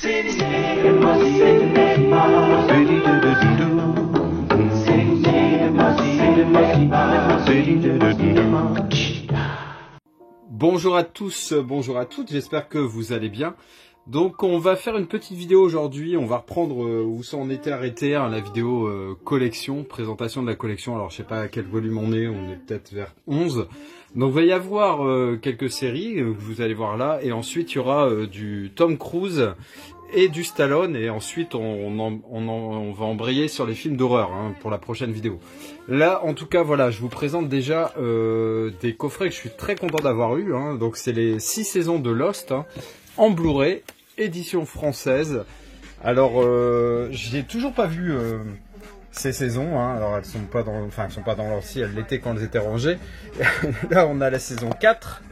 Bonjour à tous, bonjour à toutes, j'espère que vous allez bien. Donc on va faire une petite vidéo aujourd'hui, on va reprendre où ça en était arrêté, hein, la vidéo collection, présentation de la collection. Alors je sais pas à quel volume on est peut-être vers 11. Donc il va y avoir quelques séries que vous allez voir là, et ensuite il y aura du Tom Cruise et du Stallone, et ensuite on va embrayer sur les films d'horreur hein, pour la prochaine vidéo. Là en tout cas voilà, je vous présente déjà des coffrets que je suis très content d'avoir eu, hein. Donc c'est les 6 saisons de Lost hein, en Blu-ray, édition française. Alors j'ai toujours pas vu ces saisons, hein. Alors elles sont pas dans, elles sont pas dans l'ancien, elles l'étaient quand elles étaient rangées. Là on a la saison 4,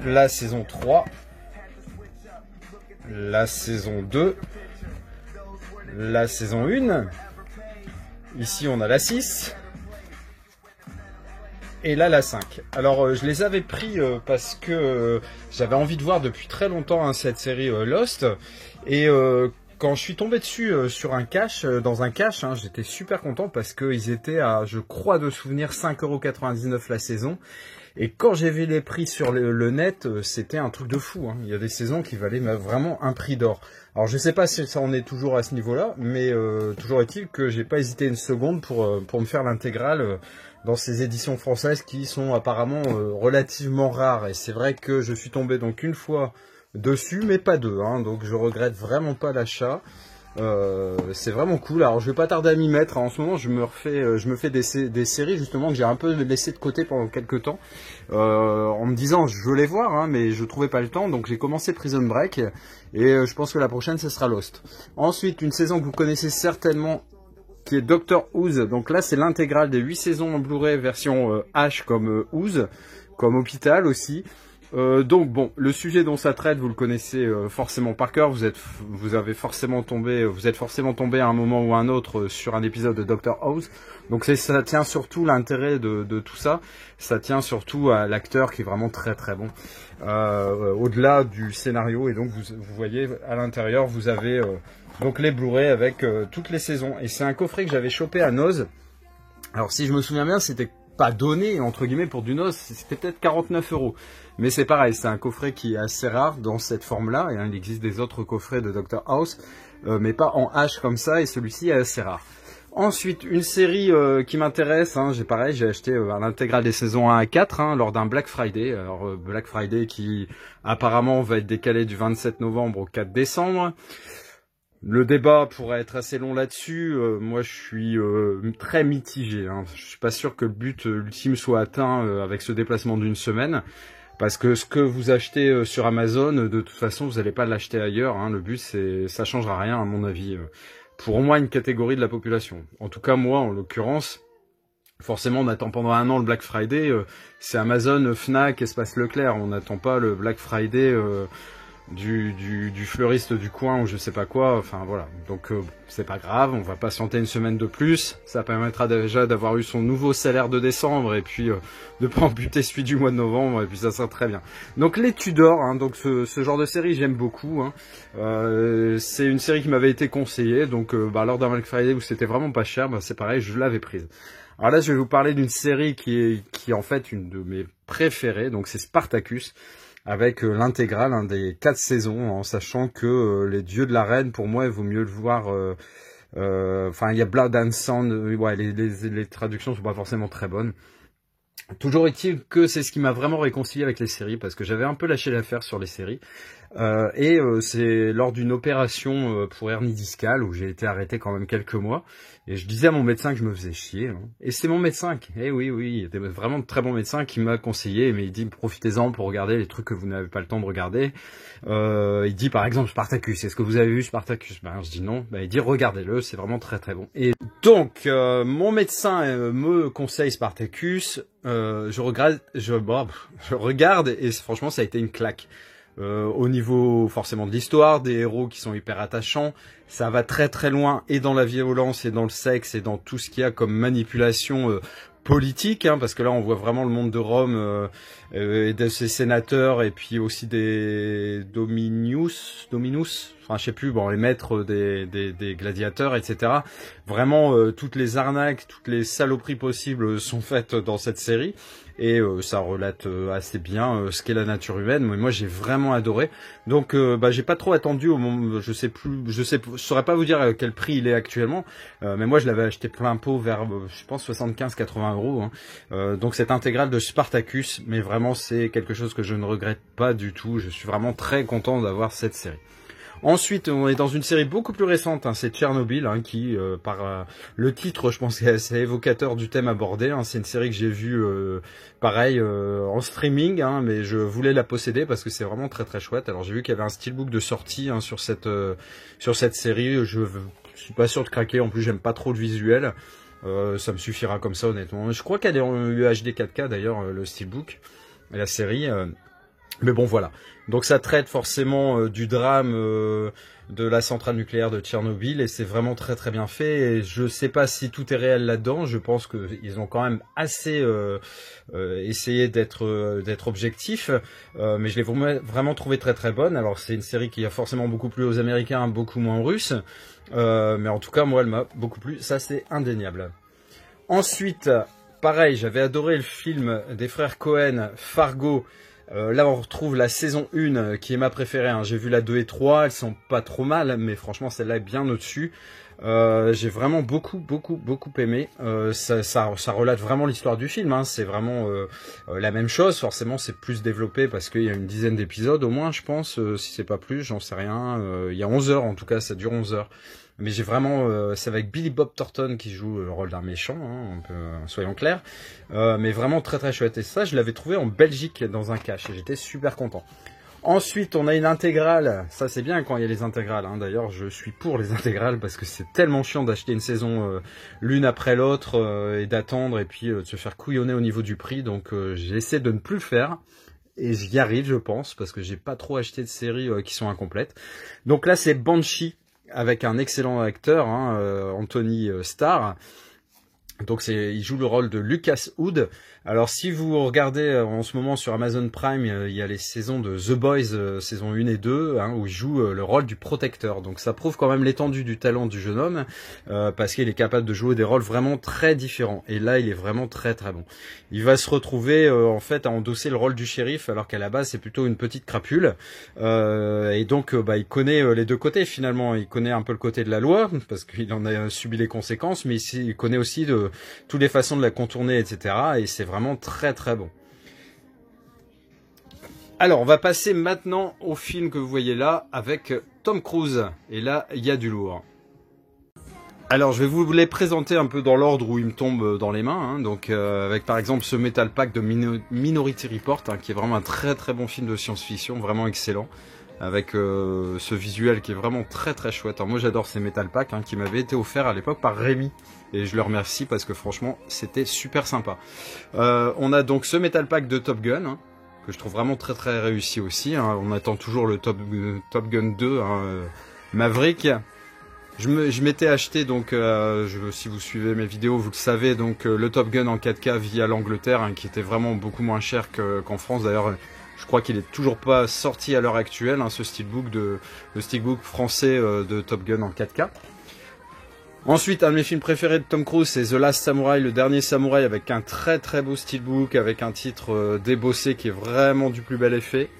la saison 3, la saison 2, la saison 1, ici on a la 6, et là la 5. Alors je les avais pris parce que j'avais envie de voir depuis très longtemps hein, cette série Lost, et quand je suis tombé dessus sur un cache, dans un cache, hein, j'étais super content parce qu'ils étaient à, je crois de souvenir, 5,99 € la saison. Et quand j'ai vu les prix sur le net, c'était un truc de fou, hein. Il y a des saisons qui valaient vraiment un prix d'or. Alors je sais pas si ça en est toujours à ce niveau-là, mais toujours est-il que j'ai pas hésité une seconde pour me faire l'intégrale dans ces éditions françaises qui sont apparemment relativement rares. Et c'est vrai que je suis tombé donc une fois dessus, mais pas deux, hein. Donc je regrette vraiment pas l'achat. C'est vraiment cool. Alors je vais pas tarder à m'y mettre. En ce moment je me fais des séries justement que j'ai un peu laissé de côté pendant quelques temps en me disant je veux les voir hein, mais je trouvais pas le temps, donc j'ai commencé Prison Break et je pense que la prochaine ce sera Lost. Ensuite une saison que vous connaissez certainement qui est Doctor Who. Donc là c'est l'intégrale des 8 saisons en Blu-ray version H comme Who, comme hôpital aussi. Donc bon, le sujet dont ça traite, vous le connaissez forcément par cœur. Vous êtes forcément tombé à un moment ou à un autre sur un épisode de Doctor House. Donc ça tient surtout l'intérêt de tout ça. Ça tient surtout à l'acteur qui est vraiment très très bon. Au-delà du scénario, et donc vous voyez à l'intérieur, vous avez donc les Blu-ray avec toutes les saisons. Et c'est un coffret que j'avais chopé à Noz. Alors si je me souviens bien, c'était pas donné entre guillemets pour du Noz, c'était peut-être 49 €. Mais c'est pareil, c'est un coffret qui est assez rare dans cette forme-là. Et il existe des autres coffrets de Dr House, mais pas en H comme ça. Et celui-ci est assez rare. Ensuite, une série qui m'intéresse. Hein, j'ai acheté l'intégrale des saisons 1 à 4 hein, lors d'un Black Friday. Alors Black Friday qui apparemment va être décalé du 27 novembre au 4 décembre. Le débat pourrait être assez long là-dessus. Moi, je suis très mitigé. Hein. Je suis pas sûr que le but ultime soit atteint avec ce déplacement d'une semaine. Parce que ce que vous achetez sur Amazon, de toute façon, vous n'allez pas l'acheter ailleurs. Hein. Le but, ça changera rien, à mon avis, pour au moins une catégorie de la population. En tout cas, moi, en l'occurrence, forcément, on attend pendant un an le Black Friday. C'est Amazon, Fnac, Espace Leclerc. On n'attend pas le Black Friday du fleuriste du coin ou je sais pas quoi, enfin voilà, donc c'est pas grave, on va patienter une semaine de plus, ça permettra déjà d'avoir eu son nouveau salaire de décembre et puis de pas amputer celui du mois de novembre, et puis ça sera très bien. Donc les Tudors, hein, donc ce genre de série j'aime beaucoup, hein. C'est une série qui m'avait été conseillée, donc lors d'un Black Friday où c'était vraiment pas cher, c'est pareil, je l'avais prise. Alors là je vais vous parler d'une série qui est en fait une de mes préférées, donc c'est Spartacus, avec l'intégrale hein, des 4 saisons, en sachant que les dieux de l'arène, pour moi, il vaut mieux le voir. Enfin, il y a Blood and Sand, ouais, les traductions sont pas forcément très bonnes. Toujours est-il que c'est ce qui m'a vraiment réconcilié avec les séries, parce que j'avais un peu lâché l'affaire sur les séries. C'est lors d'une opération pour hernie discale où j'ai été arrêté quand même quelques mois, et je disais à mon médecin que je me faisais chier, hein. Et c'est mon médecin, oui, il était vraiment de très bon médecin qui m'a conseillé, mais il dit profitez-en pour regarder les trucs que vous n'avez pas le temps de regarder. Il dit par exemple Spartacus, est-ce que vous avez vu Spartacus? Je dis non, il dit regardez-le, c'est vraiment très très bon. Et donc mon médecin me conseille Spartacus, je regarde et franchement ça a été une claque. Au niveau forcément de l'histoire, des héros qui sont hyper attachants, ça va très très loin et dans la violence et dans le sexe et dans tout ce qu'il y a comme manipulation politique, hein, parce que là on voit vraiment le monde de Rome et de ses sénateurs et puis aussi des Dominus, enfin je sais plus, bon les maîtres des gladiateurs, etc. Vraiment toutes les arnaques, toutes les saloperies possibles sont faites dans cette série. Et ça relate assez bien ce qu'est la nature humaine. Moi j'ai vraiment adoré. Donc j'ai pas trop attendu au moment, je saurais pas vous dire à quel prix il est actuellement, mais moi je l'avais acheté plein pot vers je pense 75-80 euros. Hein. Donc cette intégrale de Spartacus, mais vraiment c'est quelque chose que je ne regrette pas du tout. Je suis vraiment très content d'avoir cette série. Ensuite, on est dans une série beaucoup plus récente, hein, c'est Tchernobyl, hein, qui, par le titre, je pense que c'est assez évocateur du thème abordé. Hein, c'est une série que j'ai vue, pareil, en streaming, hein, mais je voulais la posséder parce que c'est vraiment très très chouette. Alors j'ai vu qu'il y avait un steelbook de sortie hein, sur cette série. Je suis pas sûr de craquer. En plus, j'aime pas trop le visuel. Ça me suffira comme ça, honnêtement. Je crois qu'elle est en UHD 4K d'ailleurs, le steelbook, la série. Mais bon voilà, donc ça traite forcément du drame de la centrale nucléaire de Tchernobyl et c'est vraiment très très bien fait. Et je sais pas si tout est réel là-dedans, je pense qu'ils ont quand même assez essayé d'être objectifs, mais je l'ai vraiment trouvé très très bonne. Alors c'est une série qui a forcément beaucoup plu aux Américains, beaucoup moins aux Russes, mais en tout cas moi elle m'a beaucoup plu, ça c'est indéniable. Ensuite, pareil, j'avais adoré le film des frères Cohen, Fargo. Là on retrouve la saison 1 qui est ma préférée, hein. J'ai vu la 2 et 3, elles sont pas trop mal, mais franchement celle-là est bien au-dessus. J'ai vraiment beaucoup aimé. Ça relate vraiment l'histoire du film, hein. C'est vraiment la même chose, forcément c'est plus développé parce qu'il y a une dizaine d'épisodes au moins je pense, si c'est pas plus, j'en sais rien. Il y a 11 heures en tout cas, ça dure 11 heures. Mais j'ai vraiment, c'est avec Billy Bob Thornton qui joue le rôle d'un méchant, hein, soyons clairs, mais vraiment très très chouette. Et ça, je l'avais trouvé en Belgique dans un cache et j'étais super content. Ensuite, on a une intégrale. Ça, c'est bien quand il y a les intégrales. Hein. D'ailleurs, je suis pour les intégrales parce que c'est tellement chiant d'acheter une saison l'une après l'autre et d'attendre et puis de se faire couillonner au niveau du prix. Donc, j'essaie de ne plus le faire. Et j'y arrive, je pense, parce que j'ai pas trop acheté de séries qui sont incomplètes. Donc là, c'est Banshee, avec un excellent acteur, hein, Anthony Starr. Donc il joue le rôle de Lucas Hood. Alors si vous regardez en ce moment sur Amazon Prime, il y a les saisons de The Boys, saison 1 et 2, hein, où il joue le rôle du protecteur. Donc ça prouve quand même l'étendue du talent du jeune homme, parce qu'il est capable de jouer des rôles vraiment très différents. Et là, il est vraiment très très bon. Il va se retrouver en fait à endosser le rôle du shérif, alors qu'à la base c'est plutôt une petite crapule. Et donc il connaît les deux côtés finalement. Il connaît un peu le côté de la loi, parce qu'il en a subi les conséquences, mais il connaît aussi toutes les façons de la contourner, etc. Et c'est vraiment très très bon. Alors, on va passer maintenant au film que vous voyez là, avec Tom Cruise. Et là, il y a du lourd. Alors, je vais vous les présenter un peu dans l'ordre où ils me tombent dans les mains. Hein. Donc, avec par exemple ce Metal Pack de Minority Report, hein, qui est vraiment un très très bon film de science-fiction, vraiment excellent. Avec ce visuel qui est vraiment très très chouette. Alors moi j'adore ces Metal Pack hein, qui m'avaient été offerts à l'époque par Rémi. Et je le remercie parce que franchement c'était super sympa. On a donc ce Metal Pack de Top Gun, hein, que je trouve vraiment très très réussi aussi. Hein. On attend toujours le Top Gun 2, hein, Maverick. Je m'étais acheté donc, si vous suivez mes vidéos vous le savez, donc le Top Gun en 4K via l'Angleterre, hein, qui était vraiment beaucoup moins cher qu'en France d'ailleurs. Je crois qu'il est toujours pas sorti à l'heure actuelle, hein, ce steelbook le steelbook français de Top Gun en 4K. Ensuite, un de mes films préférés de Tom Cruise, c'est The Last Samurai, le dernier samouraï, avec un très très beau steelbook, avec un titre débossé qui est vraiment du plus bel effet.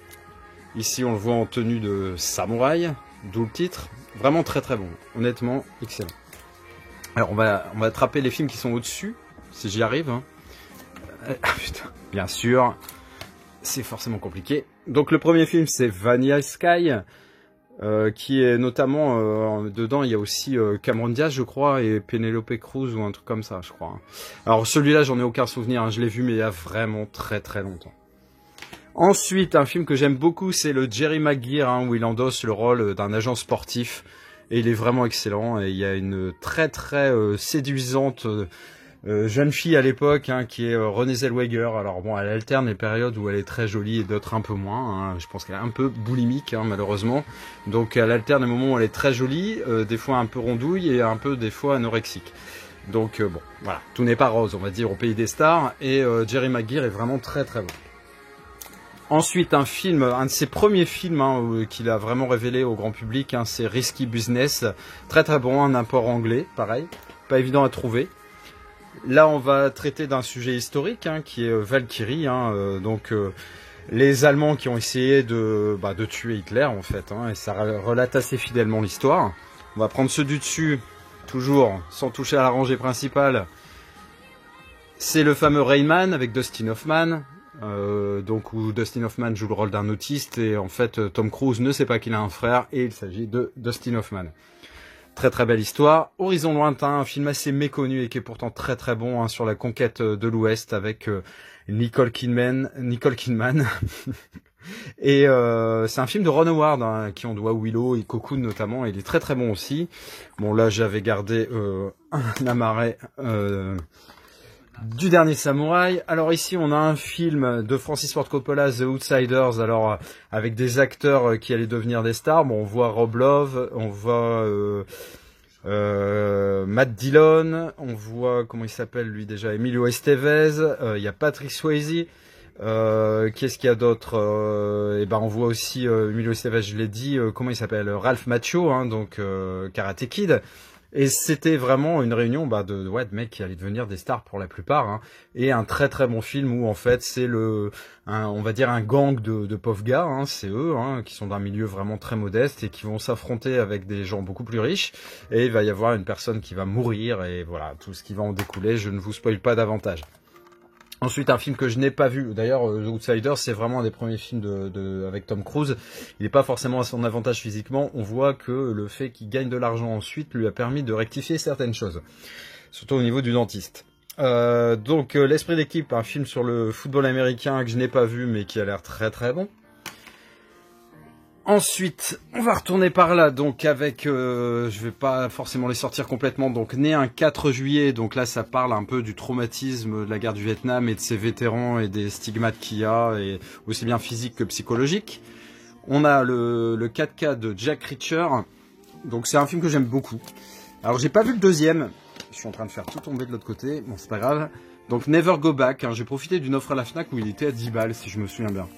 Ici, on le voit en tenue de samouraï, d'où le titre. Vraiment très très bon, honnêtement, excellent. Alors, on va attraper les films qui sont au-dessus, si j'y arrive. Hein. Ah putain, bien sûr. C'est forcément compliqué. Donc le premier film c'est Vanilla Sky, qui est notamment dedans il y a aussi Cameron Diaz je crois et Penelope Cruz ou un truc comme ça je crois. Alors celui-là j'en ai aucun souvenir, hein, je l'ai vu mais il y a vraiment très très longtemps. Ensuite un film que j'aime beaucoup c'est le Jerry Maguire, hein, où il endosse le rôle d'un agent sportif et il est vraiment excellent et il y a une très très séduisante jeune fille à l'époque, hein, qui est Renée Zellweger. Alors bon, elle alterne les périodes où elle est très jolie et d'autres un peu moins. Hein. Je pense qu'elle est un peu boulimique, hein, malheureusement. Donc elle alterne les moments où elle est très jolie, des fois un peu rondouille et un peu des fois anorexique. Donc bon, voilà, tout n'est pas rose, on va dire, au pays des stars, et Jerry Maguire est vraiment très très bon. Ensuite, un de ses premiers films hein, qu'il a vraiment révélé au grand public, hein, c'est Risky Business, très très bon, un import anglais, pareil, pas évident à trouver. Là, on va traiter d'un sujet historique, hein, qui est Valkyrie, hein, les Allemands qui ont essayé de tuer Hitler, en fait, hein, et ça relate assez fidèlement l'histoire. On va prendre ceux du dessus, toujours, sans toucher à la rangée principale. C'est le fameux Rain Man avec Dustin Hoffman, où Dustin Hoffman joue le rôle d'un autiste, et en fait, Tom Cruise ne sait pas qu'il a un frère, et il s'agit de Dustin Hoffman. Très très belle histoire. Horizon lointain, un film assez méconnu et qui est pourtant très très bon hein, sur la conquête de l'Ouest avec Nicole Kidman. Et c'est un film de Ron Howard hein, qui on doit Willow et Cocoon notamment. Et il est très très bon aussi. Bon là j'avais gardé un amarré du dernier samouraï. Alors ici on a un film de Francis Ford Coppola, The Outsiders, alors avec des acteurs qui allaient devenir des stars. Bon, on voit Rob Love, on voit Matt Dillon, on voit, comment il s'appelle lui déjà, Emilio Estevez, il y a Patrick Swayze, qu'est-ce qu'il y a d'autre on voit aussi Emilio Estevez, je l'ai dit, comment il s'appelle, Ralph Macchio, hein, Karate Kid. Et c'était vraiment une réunion de mecs qui allaient devenir des stars pour la plupart, hein, et un très très bon film où en fait c'est on va dire un gang de pauvres gars, hein, c'est eux hein, qui sont d'un milieu vraiment très modeste et qui vont s'affronter avec des gens beaucoup plus riches, et il va y avoir une personne qui va mourir et voilà tout ce qui va en découler. Je ne vous spoil pas davantage. Ensuite, un film que je n'ai pas vu, d'ailleurs, The Outsiders, c'est vraiment un des premiers films avec Tom Cruise. Il n'est pas forcément à son avantage physiquement. On voit que le fait qu'il gagne de l'argent ensuite lui a permis de rectifier certaines choses, surtout au niveau du dentiste. L'Esprit d'équipe, un film sur le football américain que je n'ai pas vu, mais qui a l'air très très bon. Ensuite, on va retourner par là, avec, je vais pas forcément les sortir complètement, né un 4 juillet, donc là ça parle un peu du traumatisme de la guerre du Vietnam et de ses vétérans et des stigmates qu'il y a, et aussi bien physiques que psychologiques. On a le 4K de Jack Reacher, donc c'est un film que j'aime beaucoup. Alors j'ai pas vu le deuxième, je suis en train de faire tout tomber de l'autre côté, bon c'est pas grave. Donc Never Go Back, hein, j'ai profité d'une offre à la Fnac où il était à 10 balles si je me souviens bien.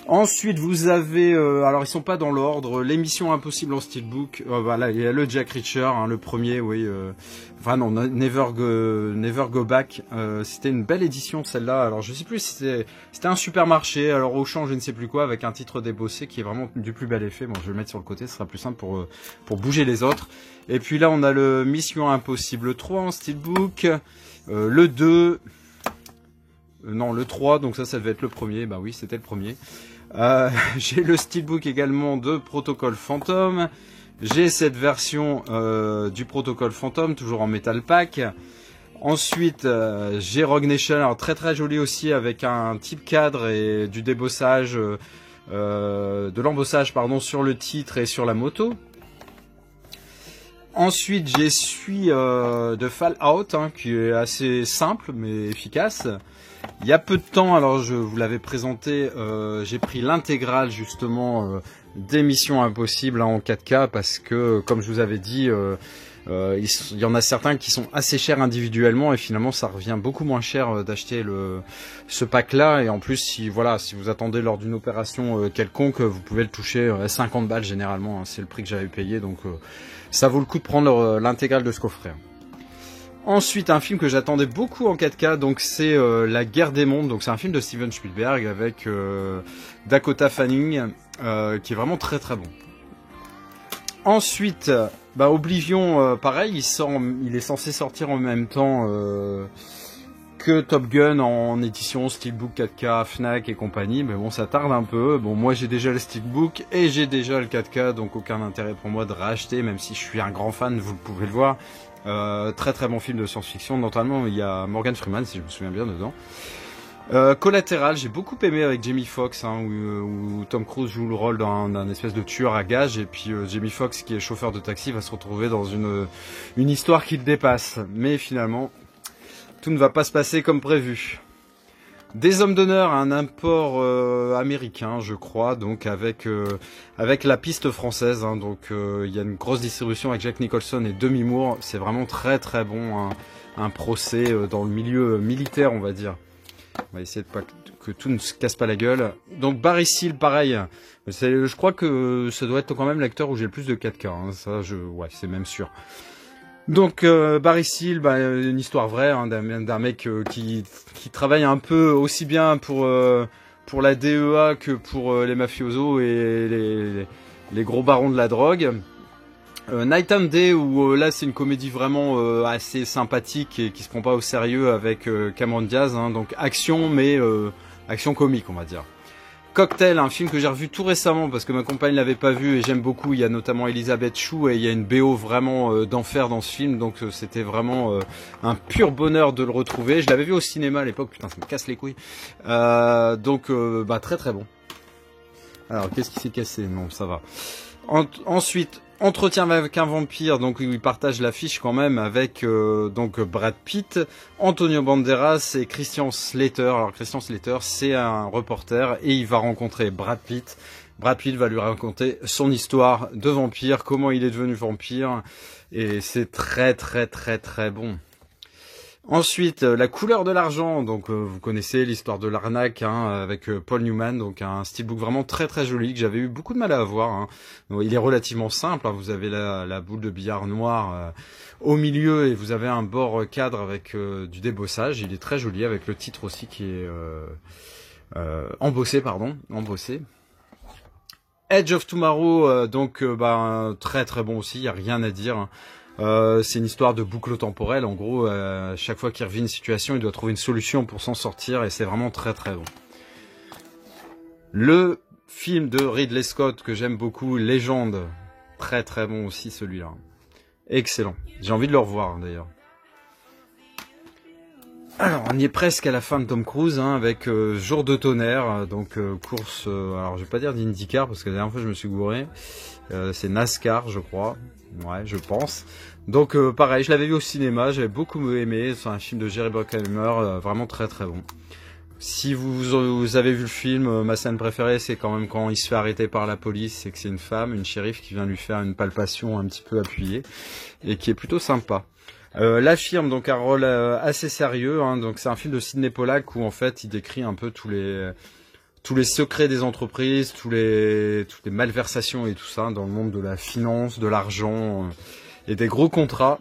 Ensuite, vous avez, alors ils sont pas dans l'ordre, l'émission Impossible en Steelbook, voilà, il y a le Jack Reacher, hein, le premier, oui, Never Go Back, c'était une belle édition celle-là, alors je sais plus si c'était un supermarché, alors Auchan, je ne sais plus quoi, avec un titre débossé qui est vraiment du plus bel effet. Bon, je vais le mettre sur le côté, ce sera plus simple pour bouger les autres. Et puis là, on a le Mission Impossible 3 en Steelbook, le 2... non, le 3, donc ça devait être le premier, bah oui, c'était le premier. J'ai le steelbook également de Protocol Phantom. J'ai cette version du Protocol Phantom, toujours en Metal Pack. Ensuite, j'ai Rogue Nation, alors très très joli aussi, avec un type cadre et du débossage, de l'embossage pardon, sur le titre et sur la moto. Ensuite, j'ai celui de Fallout, hein, qui est assez simple mais efficace. Il y a peu de temps, alors je vous l'avais présenté, j'ai pris l'intégrale justement des Missions Impossibles hein, en 4K parce que, comme je vous avais dit, il y en a certains qui sont assez chers individuellement et finalement ça revient beaucoup moins cher d'acheter ce pack-là. Et en plus, si vous attendez lors d'une opération quelconque, vous pouvez le toucher à 50 balles généralement, hein, c'est le prix que j'avais payé, donc ça vaut le coup de prendre l'intégrale de ce coffret. Ensuite, un film que j'attendais beaucoup en 4K, donc c'est La Guerre des Mondes, donc c'est un film de Steven Spielberg avec Dakota Fanning, qui est vraiment très très bon. Ensuite, Oblivion, pareil, il est censé sortir en même temps que Top Gun en édition Steelbook 4K, Fnac et compagnie, mais bon ça tarde un peu. Bon, moi j'ai déjà le Steelbook et j'ai déjà le 4K, donc aucun intérêt pour moi de racheter, même si je suis un grand fan, vous pouvez le voir. Très très bon film de science-fiction, notamment il y a Morgan Freeman si je me souviens bien dedans. Collatéral, j'ai beaucoup aimé avec Jamie Foxx, hein, où Tom Cruise joue le rôle d'un espèce de tueur à gages, et puis Jamie Foxx qui est chauffeur de taxi va se retrouver dans une histoire qui le dépasse, mais finalement tout ne va pas se passer comme prévu. Des hommes d'honneur, un import américain, je crois, donc avec la piste française. Hein, donc il y a une grosse distribution avec Jack Nicholson et Demi Moore. C'est vraiment très très bon, hein, un procès dans le milieu militaire, on va dire. On va essayer de pas que tout ne se casse pas la gueule. Donc Barry Seal, pareil. Je crois que ça doit être quand même l'acteur où j'ai le plus de 4K. Hein, ça, ouais, c'est même sûr. Donc Barry Seal, une histoire vraie, hein, d'un mec qui travaille un peu aussi bien pour la DEA que pour les mafiosos et les gros barons de la drogue. Night and Day, où là c'est une comédie vraiment assez sympathique et qui se prend pas au sérieux avec Cameron Diaz, hein, donc action mais action comique on va dire. Cocktail, un film que j'ai revu tout récemment parce que ma compagne l'avait pas vu et j'aime beaucoup. Il y a notamment Elisabeth Chou et il y a une BO vraiment d'enfer dans ce film, donc c'était vraiment un pur bonheur de le retrouver. Je l'avais vu au cinéma à l'époque, putain ça me casse les couilles. Donc très très bon. Alors qu'est-ce qui s'est cassé? Non, ça va. Ensuite, Entretien avec un vampire, donc il partage l'affiche quand même avec donc Brad Pitt, Antonio Banderas et Christian Slater. Alors Christian Slater, c'est un reporter et il va rencontrer Brad Pitt. Brad Pitt va lui raconter son histoire de vampire, comment il est devenu vampire, et c'est très très très très bon. Ensuite, La couleur de l'argent, donc vous connaissez l'histoire de l'arnaque, hein, avec Paul Newman, donc un steelbook vraiment très très joli que j'avais eu beaucoup de mal à avoir. Hein. Donc, il est relativement simple, hein, vous avez la boule de billard noire au milieu et vous avez un bord cadre avec du débossage. Il est très joli avec le titre aussi qui est embossé. Edge of Tomorrow, très très bon aussi, il n'y a rien à dire. C'est une histoire de boucle temporelle. En gros, chaque fois qu'il revit une situation, il doit trouver une solution pour s'en sortir et c'est vraiment très très bon. Le film de Ridley Scott que j'aime beaucoup, Légende, très très bon aussi celui-là. Excellent. J'ai envie de le revoir d'ailleurs. Alors, on y est presque à la fin de Tom Cruise, hein, avec Jour de tonnerre, donc course, alors je vais pas dire d'IndyCar parce que la dernière fois je me suis gouré, c'est NASCAR je crois, ouais je pense. Donc pareil, je l'avais vu au cinéma, j'avais beaucoup aimé, c'est un film de Jerry Bruckheimer, vraiment très très bon. Si vous avez vu le film, ma scène préférée c'est quand même quand il se fait arrêter par la police et que c'est une femme, une shérif qui vient lui faire une palpation un petit peu appuyée et qui est plutôt sympa. La firme, donc un rôle assez sérieux, hein, donc c'est un film de Sidney Pollack où en fait il décrit un peu tous les secrets des entreprises, toutes les malversations et tout ça dans le monde de la finance, de l'argent et des gros contrats.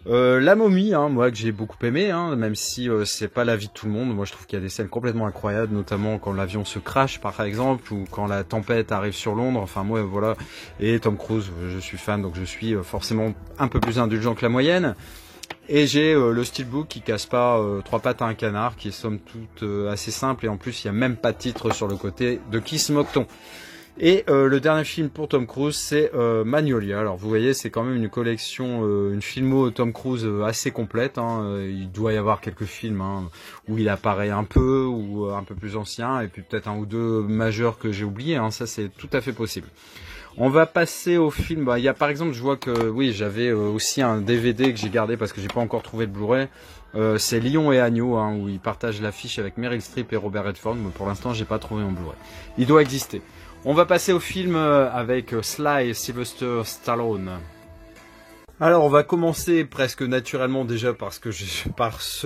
La momie, hein, moi que j'ai beaucoup aimé, hein, même si c'est pas l'avis de tout le monde, moi je trouve qu'il y a des scènes complètement incroyables, notamment quand l'avion se crache par exemple, ou quand la tempête arrive sur Londres, enfin moi voilà, et Tom Cruise, je suis fan, donc je suis forcément un peu plus indulgent que la moyenne. Et j'ai le steelbook qui casse pas trois pattes à un canard, qui est somme toute assez simple, et en plus il n'y a même pas de titre sur le côté. De qui se moque-t-on? Et le dernier film pour Tom Cruise, c'est Magnolia. Alors vous voyez, c'est quand même une collection, une filmo Tom Cruise assez complète. Hein. Il doit y avoir quelques films hein, où il apparaît un peu, ou un peu plus ancien, et puis peut-être un ou deux majeurs que j'ai oubliés. Hein. Ça c'est tout à fait possible. On va passer au film. Il y a par exemple, je vois que oui, j'avais aussi un DVD que j'ai gardé parce que j'ai pas encore trouvé le Blu-ray. C'est Lion et Agneau, hein, où il partage l'affiche avec Meryl Streep et Robert Redford. Mais pour l'instant, j'ai pas trouvé en Blu-ray. Il doit exister. On va passer au film avec Sly et Sylvester Stallone. Alors on va commencer presque naturellement déjà par ce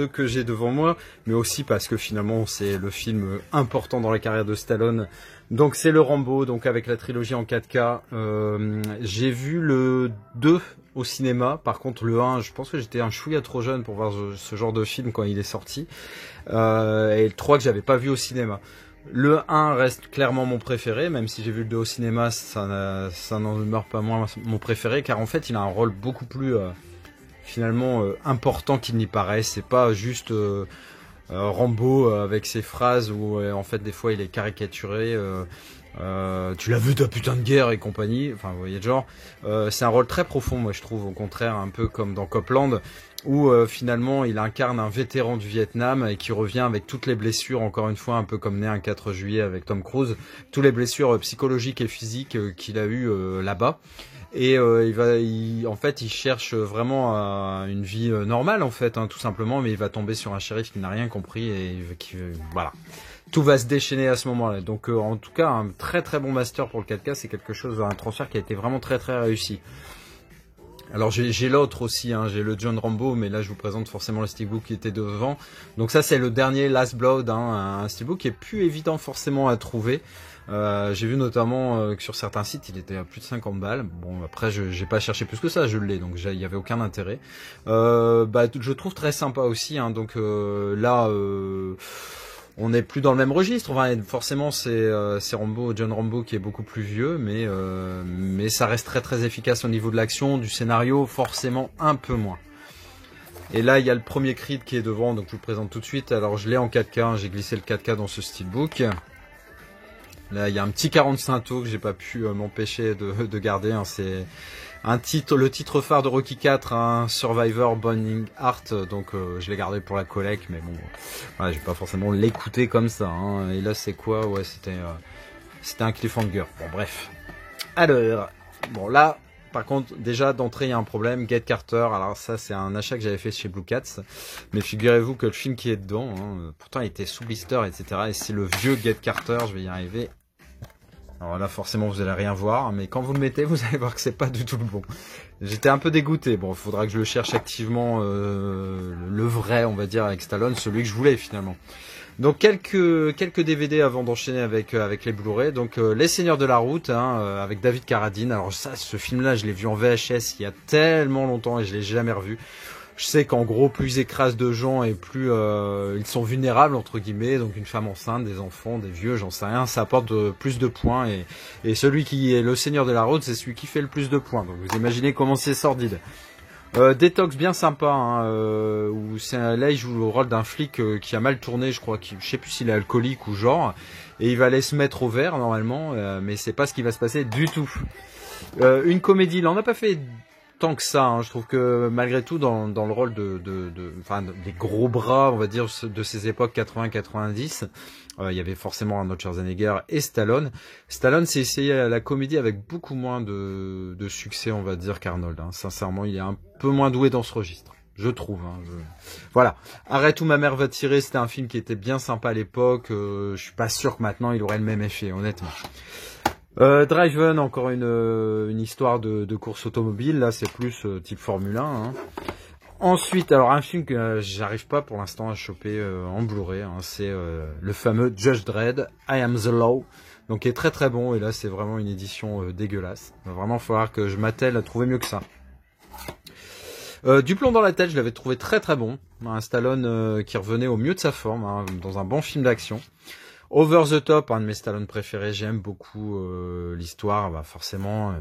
que j'ai devant moi, mais aussi parce que finalement c'est le film important dans la carrière de Stallone. Donc c'est le Rambo, donc avec la trilogie en 4K. J'ai vu le 2 au cinéma, par contre le 1, je pense que j'étais un chouïa trop jeune pour voir ce genre de film quand il est sorti. Et le 3 que j'avais pas vu au cinéma. Le 1 reste clairement mon préféré, même si j'ai vu le 2 au cinéma, ça n'en demeure pas moins mon préféré, car en fait il a un rôle beaucoup plus finalement important qu'il n'y paraît. C'est pas juste Rambo avec ses phrases où en fait des fois il est caricaturé, tu l'as vu ta putain de guerre et compagnie, enfin vous voyez le genre. C'est un rôle très profond moi je trouve, au contraire un peu comme dans Copland, où finalement il incarne un vétéran du Vietnam et qui revient avec toutes les blessures, encore une fois un peu comme né un 4 juillet avec Tom Cruise, toutes les blessures psychologiques et physiques qu'il a eues là-bas. Et en fait, il cherche vraiment une vie normale en fait, hein, tout simplement, mais il va tomber sur un shérif qui n'a rien compris et voilà. Tout va se déchaîner à ce moment-là. Donc en tout cas, un très très bon master pour le 4K, c'est quelque chose, un transfert qui a été vraiment très très réussi. Alors j'ai l'autre aussi, hein, j'ai le John Rambo, mais là je vous présente forcément le steelbook qui était devant. Donc ça c'est le dernier Last Blood, hein, un steelbook qui est plus évident forcément à trouver. J'ai vu notamment que sur certains sites il était à plus de 50 balles. Bon après j'ai pas cherché plus que ça, je l'ai, donc il y avait aucun intérêt. Je trouve très sympa aussi, hein, donc là on n'est plus dans le même registre. Enfin, forcément, c'est John Rambo qui est beaucoup plus vieux, mais ça reste très très efficace au niveau de l'action, du scénario, forcément un peu moins. Et là, il y a le premier Creed qui est devant, donc je vous le présente tout de suite. Alors, je l'ai en 4K, hein, j'ai glissé le 4K dans ce steelbook. Là, il y a un petit 45 tours que j'ai pas pu m'empêcher de garder. Hein, c'est le titre phare de Rocky 4, hein, Survivor Burning Heart, donc je l'ai gardé pour la collecte, mais bon, voilà, je vais pas forcément l'écouter comme ça. Hein. Et là, c'est quoi? Ouais, c'était un cliffhanger. Bon, bref. Alors, bon là, par contre, déjà d'entrée, il y a un problème. Get Carter. Alors ça, c'est un achat que j'avais fait chez Blue Cats, mais figurez-vous que le film qui est dedans, hein, pourtant, il était sous blister, etc. Et c'est le vieux Get Carter. Je vais y arriver. Alors là, forcément, vous allez rien voir, mais quand vous le mettez, vous allez voir que c'est pas du tout le bon. J'étais un peu dégoûté. Bon, il faudra que je le cherche activement, le vrai, on va dire, avec Stallone, celui que je voulais finalement. Donc quelques DVD avant d'enchaîner avec les Blu-ray. Donc Les Seigneurs de la Route, hein, avec David Carradine. Alors ça, ce film-là, je l'ai vu en VHS il y a tellement longtemps et je l'ai jamais revu. Je sais qu'en gros, plus ils écrasent de gens et plus ils sont vulnérables, entre guillemets. Donc une femme enceinte, des enfants, des vieux, j'en sais rien. Ça apporte plus de points. Et celui qui est le Seigneur de la Route, c'est celui qui fait le plus de points. Donc vous imaginez comment c'est sordide. Détox bien sympa, hein, où là il joue le rôle d'un flic qui a mal tourné, je crois, je sais plus s'il est alcoolique ou genre, et il va aller se mettre au vert normalement, mais c'est pas ce qui va se passer du tout. Une comédie, il en a pas fait tant que ça, hein. Je trouve que malgré tout dans le rôle des gros bras, on va dire, de ces époques 80-90, il y avait forcément Arnold Schwarzenegger et Stallone. Stallone s'est essayé à la comédie avec beaucoup moins de succès, on va dire, qu'Arnold, hein. Sincèrement, il est un peu moins doué dans ce registre, je trouve, hein. Voilà. Arrête où ma mère va tirer, c'était un film qui était bien sympa à l'époque. Je suis pas sûr que maintenant il aurait le même effet, honnêtement. Driven, encore une histoire de course automobile. Là, c'est plus type Formule 1. Hein. Ensuite, alors un film que j'arrive pas pour l'instant à choper en Blu-ray, hein, c'est le fameux Judge Dredd, I Am the Law, donc qui est très très bon. Et là, c'est vraiment une édition dégueulasse. Il va vraiment falloir que je m'attelle à trouver mieux que ça. Du plomb dans la tête, je l'avais trouvé très très bon. Un Stallone qui revenait au mieux de sa forme, hein, dans un bon film d'action. Over the Top, un de mes Stallone préférés, j'aime beaucoup l'histoire, bah forcément.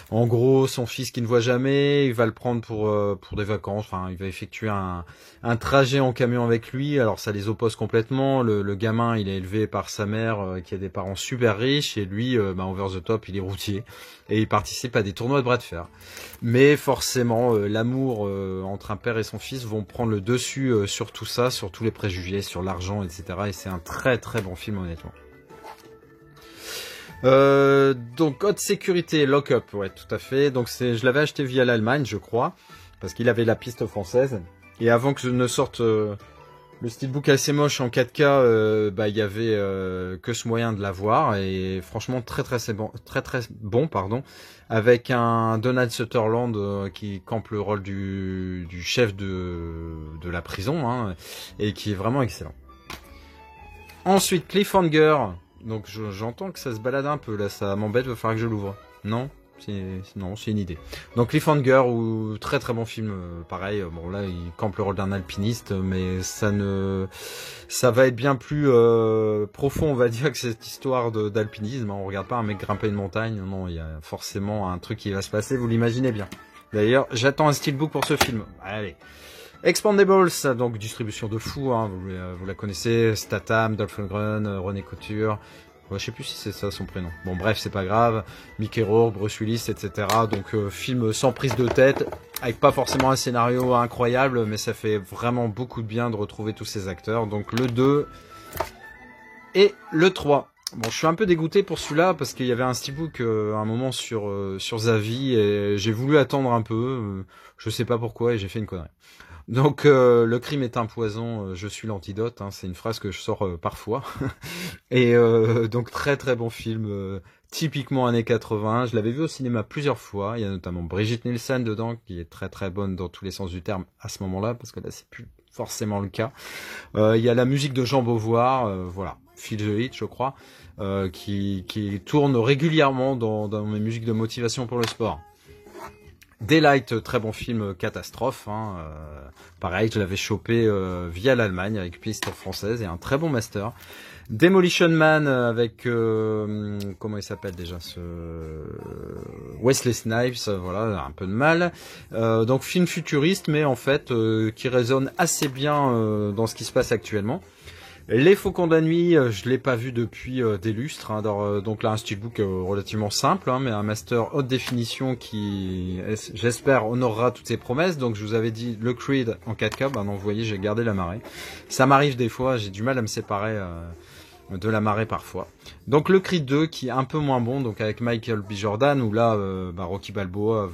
En gros, son fils qui ne voit jamais, il va le prendre pour des vacances, enfin, il va effectuer un trajet en camion avec lui, alors ça les oppose complètement. Le gamin, il est élevé par sa mère qui a des parents super riches, et lui, Over the Top, il est routier, et il participe à des tournois de bras de fer. Mais forcément, l'amour entre un père et son fils vont prendre le dessus sur tout ça, sur tous les préjugés, sur l'argent, etc. Et c'est un très très bon film, honnêtement. Donc Haute Sécurité, Lock Up, ouais, tout à fait. Donc je l'avais acheté via l'Allemagne, je crois, parce qu'il avait la piste française. Et avant que je ne sorte le steelbook assez moche en 4K, il y avait que ce moyen de l'avoir, et franchement très bon, pardon, avec un Donald Sutherland qui campe le rôle du chef de la prison, hein, et qui est vraiment excellent. Ensuite, Cliffhanger. Donc j'entends que ça se balade un peu là, ça m'embête, il va falloir que je l'ouvre. Non, c'est une idée. Donc Cliffhanger, ou très très bon film, pareil. Bon là, il campe le rôle d'un alpiniste, mais ça va être bien plus profond, on va dire, que cette histoire d'alpinisme. On regarde pas un mec grimper une montagne, non, il y a forcément un truc qui va se passer, vous l'imaginez bien. D'ailleurs, j'attends un steelbook pour ce film. Allez. Expandables, donc distribution de fou, hein, vous la connaissez, Statham, Dolph Lundgren, René Couture, je sais plus si c'est ça son prénom. Bon bref, c'est pas grave, Mickey Rourke, Bruce Willis, etc. Donc film sans prise de tête, avec pas forcément un scénario incroyable, mais ça fait vraiment beaucoup de bien de retrouver tous ces acteurs. Donc le 2 et le 3. Bon, je suis un peu dégoûté pour celui-là parce qu'il y avait un steelbook à un moment sur Zavi et j'ai voulu attendre un peu. Je sais pas pourquoi et j'ai fait une connerie. Donc le crime est un poison, je suis l'antidote. Hein, c'est une phrase que je sors parfois. Et donc très très bon film, typiquement années 80. Je l'avais vu au cinéma plusieurs fois. Il y a notamment Brigitte Nielsen dedans qui est très très bonne dans tous les sens du terme à ce moment-là parce que là c'est plus forcément le cas. Il y a la musique de Jean Beauvoir, voilà. Feel the Heat, je crois, qui tourne régulièrement dans mes musiques de motivation pour le sport. Daylight, très bon film, catastrophe. Hein, pareil, je l'avais chopé via l'Allemagne avec piste française et un très bon master. Demolition Man avec comment il s'appelle déjà ce Wesley Snipes, voilà, un peu de mal. Donc film futuriste, mais en fait qui résonne assez bien dans ce qui se passe actuellement. Les Faucons de la Nuit, je l'ai pas vu depuis des lustres. Hein, donc là, un steelbook relativement simple, hein, mais un master haute définition qui, j'espère, honorera toutes ses promesses. Donc je vous avais dit le Creed en 4K, ben non, vous voyez, j'ai gardé la marée. Ça m'arrive des fois, j'ai du mal à me séparer de la marée parfois. Donc le Creed 2 qui est un peu moins bon, donc avec Michael B. Jordan, où là Rocky Balboa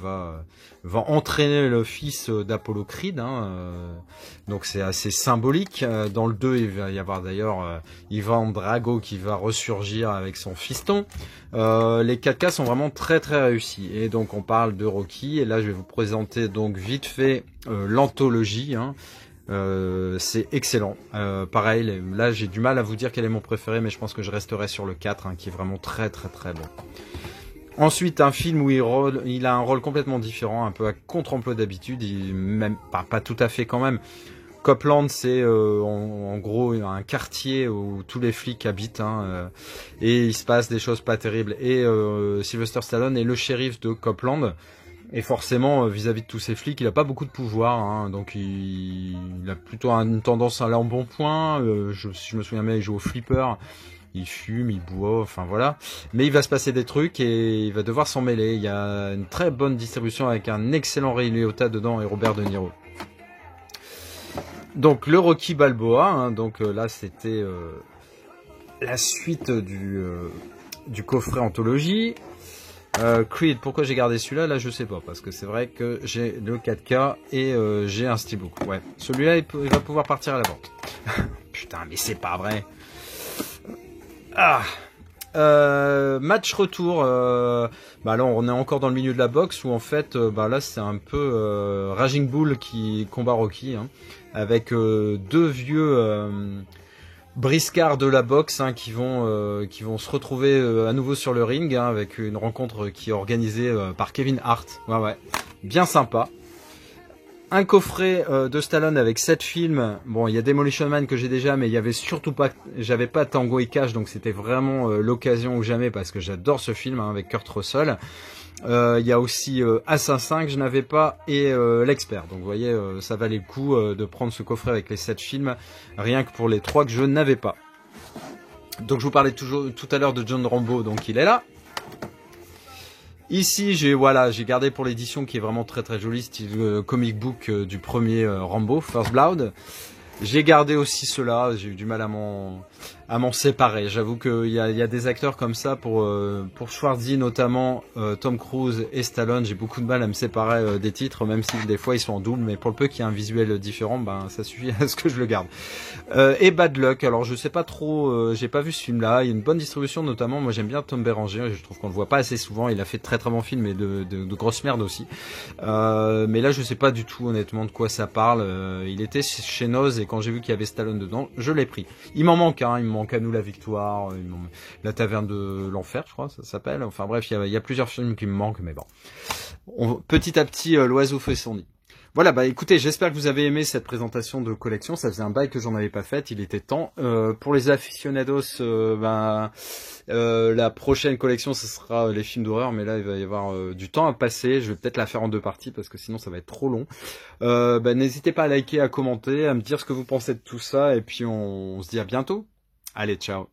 va entraîner le fils d'Apollo Creed, hein, donc c'est assez symbolique. Dans le 2 il va y avoir d'ailleurs Ivan Drago qui va ressurgir avec son fiston. Les 4K sont vraiment très très réussis et donc on parle de Rocky et là je vais vous présenter donc vite fait l'anthologie, hein. C'est excellent. Pareil, là j'ai du mal à vous dire quel est mon préféré, mais je pense que je resterai sur le 4, hein, qui est vraiment très très très bon. Ensuite, un film où il a un rôle complètement différent, un peu à contre-emploi d'habitude, même pas tout à fait quand même. Copland, c'est en gros un quartier où tous les flics habitent, hein, et il se passe des choses pas terribles. Et Sylvester Stallone est le shérif de Copland. Et forcément, vis-à-vis de tous ces flics, il a pas beaucoup de pouvoir, hein, donc il a plutôt une tendance à aller en bon point. Si je me souviens bien, il joue au flipper, il fume, il boit, enfin voilà. Mais il va se passer des trucs et il va devoir s'en mêler. Il y a une très bonne distribution avec un excellent Ray Liotta dedans et Robert De Niro. Donc le Rocky Balboa, hein, donc là c'était la suite du coffret anthologie. Creed, pourquoi j'ai gardé celui-là? Là, je sais pas, parce que c'est vrai que j'ai le 4K et j'ai un steelbook. Ouais, celui-là, il va pouvoir partir à la vente. Putain, mais c'est pas vrai. Match retour. Bah là, on est encore dans le milieu de la boxe où en fait, bah là, c'est un peu Raging Bull qui combat Rocky, hein, avec deux vieux briscards de la boxe, hein, qui vont se retrouver à nouveau sur le ring, hein, avec une rencontre qui est organisée par Kevin Hart. Ouais, bien sympa. Un coffret de Stallone avec 7 films. Bon, il y a Demolition Man que j'ai déjà, mais il y avait surtout pas, j'avais pas Tango et Cash, donc c'était vraiment l'occasion ou jamais parce que j'adore ce film, hein, avec Kurt Russell. Il y a aussi Assassin que je n'avais pas et L'Expert. Donc vous voyez, ça valait le coup de prendre ce coffret avec les 7 films, rien que pour les 3 que je n'avais pas. Donc je vous parlais tout à l'heure de John Rambo, donc il est là. Ici, j'ai gardé pour l'édition qui est vraiment très très jolie, style comic book du premier Rambo, First Blood. J'ai gardé aussi cela, j'ai eu du mal à m'en séparer. J'avoue qu'il y a des acteurs comme ça, pour Schwarzy notamment, Tom Cruise et Stallone, j'ai beaucoup de mal à me séparer des titres, même si des fois ils sont en double, mais pour le peu qu'il y ait un visuel différent, ben ça suffit à ce que je le garde. Et Bad Luck, alors je sais pas trop, j'ai pas vu ce film-là, il y a une bonne distribution notamment, moi j'aime bien Tom Berenger, je trouve qu'on le voit pas assez souvent, il a fait de très très bons films et de grosses merdes aussi. Mais là je sais pas du tout honnêtement de quoi ça parle, il était chez Noz et quand j'ai vu qu'il y avait Stallone dedans, je l'ai pris. Il m'en manque, hein, il me manque À nous la victoire, La taverne de l'enfer, je crois, ça s'appelle. Enfin bref, il y a plusieurs films qui me manquent, mais bon. Petit à petit, l'oiseau fait son nid. Voilà, bah écoutez, j'espère que vous avez aimé cette présentation de collection. Ça faisait un bail que j'en avais pas fait, il était temps. Pour les aficionados, la prochaine collection, ce sera les films d'horreur, mais là il va y avoir du temps à passer. Je vais peut-être la faire en 2 parties parce que sinon ça va être trop long. N'hésitez pas à liker, à commenter, à me dire ce que vous pensez de tout ça, et puis on se dit à bientôt. Allez, ciao.